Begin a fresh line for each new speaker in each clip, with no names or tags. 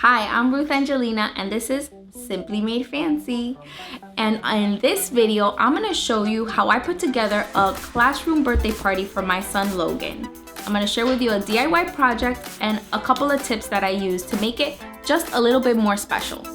Hi, I'm Ruth Angelina and this is Simply Made Fancy. And in this video, I'm gonna show you how I put together a classroom birthday party for my son Logan. I'm gonna share with you a DIY project and a couple of tips that I use to make it just a little bit more special.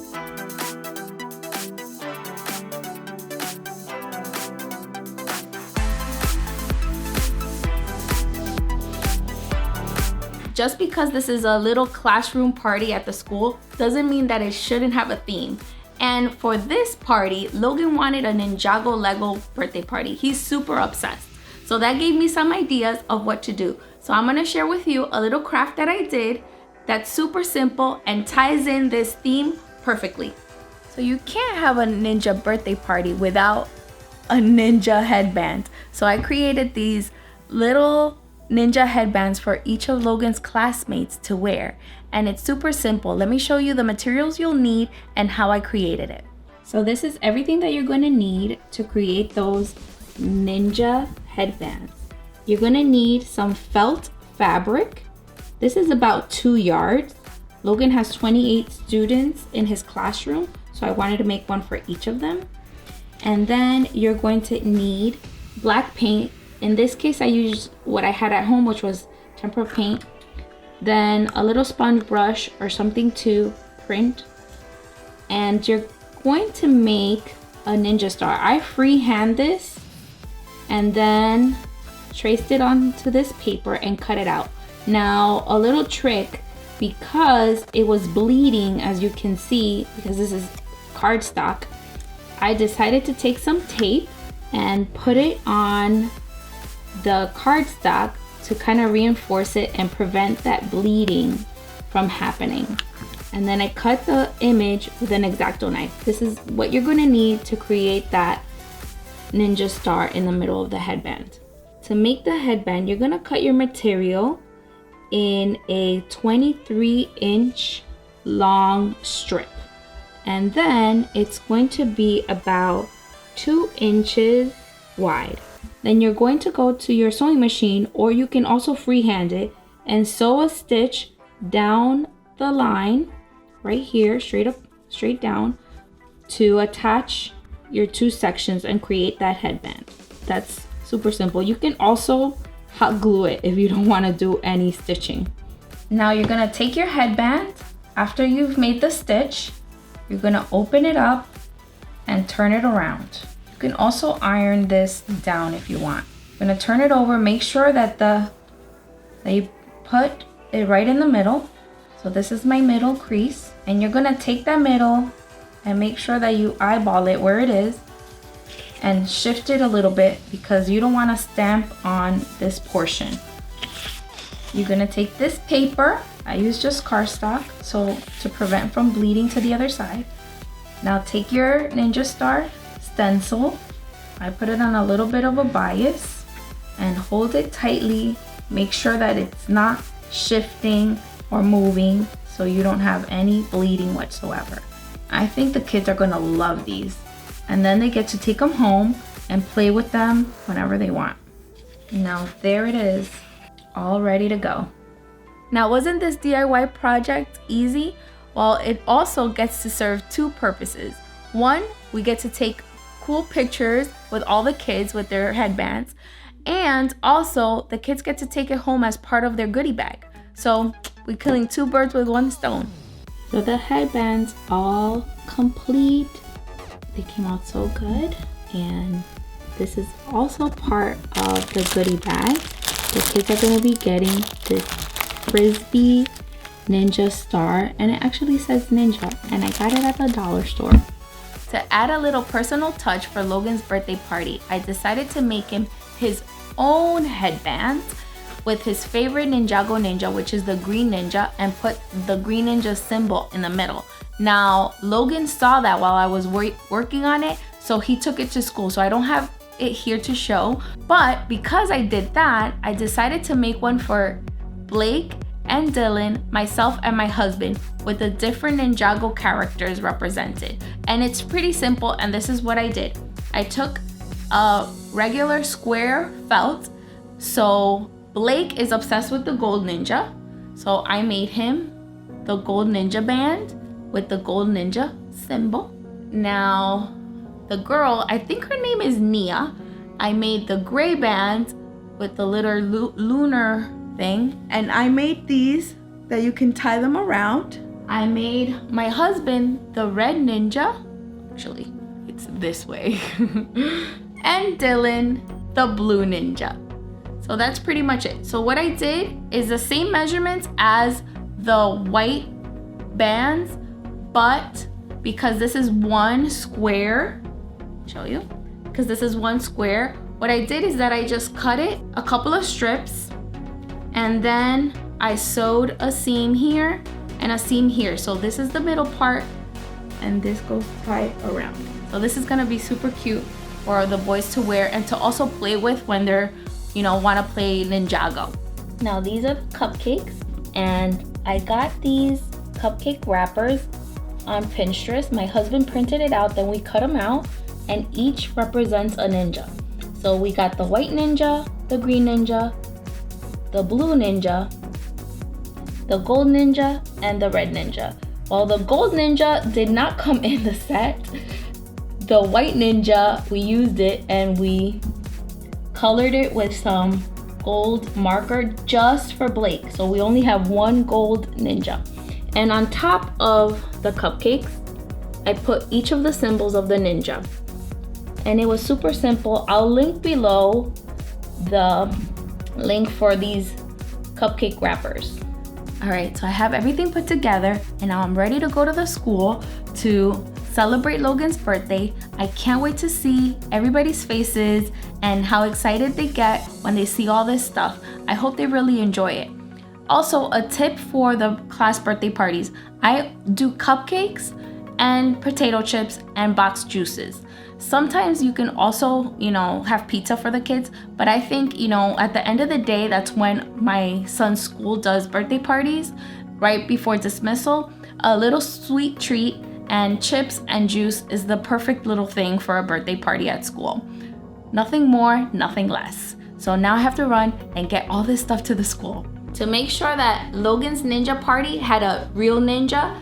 Just because this is a little classroom party at the school doesn't mean that it shouldn't have a theme. And for this party, Logan wanted a Ninjago Lego birthday party. He's super obsessed. So that gave me some ideas of what to do. So I'm gonna share with you a little craft that I did that's super simple and ties in this theme perfectly. So you can't have a ninja birthday party without a ninja headband. So I created these little ninja headbands for each of Logan's classmates to wear, and it's super simple. Let me show you the materials you'll need and how I created it. So this is everything that you're going to need to create those ninja headbands. You're going to need some felt fabric. This is about 2 yards. Logan has 28 students in his classroom, so I wanted to make one for each of them. And then you're going to need black paint. In this case, I used what I had at home, which was tempera paint. Then a little sponge brush or something to print. And you're going to make a ninja star. I freehand this and then traced it onto this paper and cut it out. Now, a little trick, because it was bleeding, as you can see, because this is cardstock, I decided to take some tape and put it on the cardstock to kind of reinforce it and prevent that bleeding from happening. And then I cut the image with an X-Acto knife. This is what you're going to need to create that ninja star in the middle of the headband. To make the headband, you're going to cut your material in a 23-inch long strip. And then it's going to be about 2 inches wide. Then you're going to go to your sewing machine, or you can also freehand it and sew a stitch down the line right here, straight down, to attach your 2 sections and create that headband. That's super simple. You can also hot glue it if you don't want to do any stitching. Now you're gonna take your headband after you've made the stitch. You're gonna open it up and turn it around. You can also iron this down if you want. I'm gonna turn it over, make sure that you put it right in the middle. So this is my middle crease, and you're gonna take that middle and make sure that you eyeball it where it is and shift it a little bit, because you don't wanna stamp on this portion. You're gonna take this paper, I use just cardstock, so to prevent from bleeding to the other side. Now take your ninja star stencil, I put it on a little bit of a bias and hold it tightly. Make sure that it's not shifting or moving so you don't have any bleeding whatsoever. I think the kids are gonna love these, and then they get to take them home and play with them whenever they want. Now there it is, all ready to go. Now, wasn't this DIY project easy? Well, it also gets to serve 2 purposes. One, we get to take cool pictures with all the kids with their headbands, and also the kids get to take it home as part of their goodie bag. So we're killing 2 birds with 1 stone. So the headbands all complete. They came out so good, and this is also part of the goodie bag. The kids are going to be getting this frisbee ninja star, and it actually says ninja, and I got it at the dollar store. To add a little personal touch for Logan's birthday party, I decided to make him his own headband with his favorite Ninjago ninja, which is the green ninja, and put the green ninja symbol in the middle. Now, Logan saw that while I was working on it, so he took it to school. So I don't have it here to show, but because I did that, I decided to make one for Blake and Dylan, myself, and my husband, with the different Ninjago characters represented. And it's pretty simple, and this is what I did. I took a regular square felt. So Blake is obsessed with the gold ninja, so I made him the gold ninja band with the gold ninja symbol. Now, the girl, I think her name is Nia. I made the gray band with the little lunar thing. And I made these that you can tie them around. I made my husband the red ninja. Actually, it's this way. And Dylan the blue ninja. So that's pretty much it. So what I did is the same measurements as the white bands, but because this is one square, show you, because this is one square, what I did is that I just cut it a couple of strips, and then I sewed a seam here and a seam here. So this is the middle part, and this goes tied around. So this is gonna be super cute for the boys to wear and to also play with when they're, you know, wanna play Ninjago. Now these are cupcakes, and I got these cupcake wrappers on Pinterest. My husband printed it out, then we cut them out, and each represents a ninja. So we got the white ninja, the green ninja, the blue ninja, the gold ninja, and the red ninja. While the gold ninja did not come in the set, the white ninja, we used it and we colored it with some gold marker just for Blake. So we only have one gold ninja. And on top of the cupcakes, I put each of the symbols of the ninja. And it was super simple. I'll link below the link for these cupcake wrappers. All right, so I have everything put together, and now I'm ready to go to the school to celebrate Logan's birthday. I can't wait to see everybody's faces and how excited they get when they see all this stuff. I hope they really enjoy it. Also, a tip for the class birthday parties. I do cupcakes and potato chips and boxed juices. Sometimes you can also, you know, have pizza for the kids, but I think, you know, at the end of the day, that's when my son's school does birthday parties, right before dismissal. A little sweet treat and chips and juice is the perfect little thing for a birthday party at school. Nothing more, nothing less. So now I have to run and get all this stuff to the school. To make sure that Logan's ninja party had a real ninja,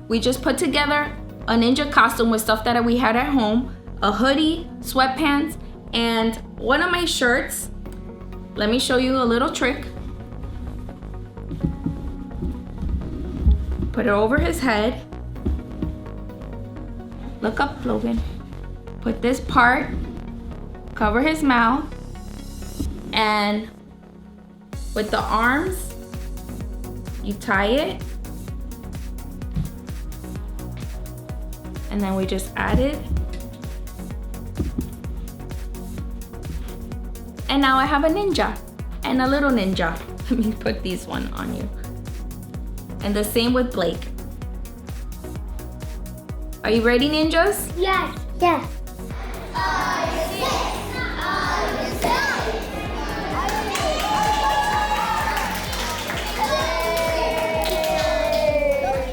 we just put together a ninja costume with stuff that we had at home, a hoodie, sweatpants, and one of my shirts. Let me show you a little trick. Put it over his head. Look up, Logan. Put this part, cover his mouth, and with the arms, you tie it, and then we just add it. And now I have a ninja and a little ninja. Let me put these one on you. And the same with Blake. Are you ready, ninjas?
Yes. Yes.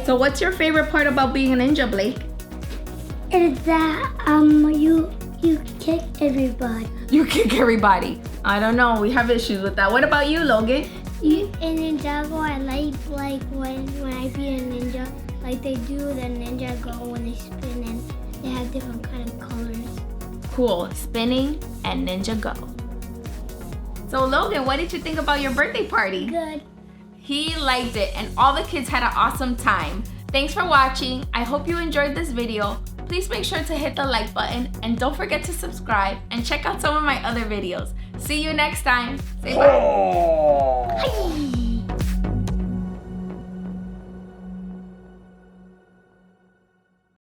So what's your favorite part about being a ninja, Blake?
It is that you kick everybody.
You kick everybody. I don't know, we have issues with that. What about you, Logan?
In Ninjago, I like when I be a ninja, like they do the Ninjago when they spin and they have different kind of colors.
Cool, spinning and Ninjago. So Logan, what did you think about your birthday party?
Good.
He liked it and all the kids had an awesome time. Thanks for watching. I hope you enjoyed this video. Please make sure to hit the like button and don't forget to subscribe and check out some of my other videos. See you next time. Say bye.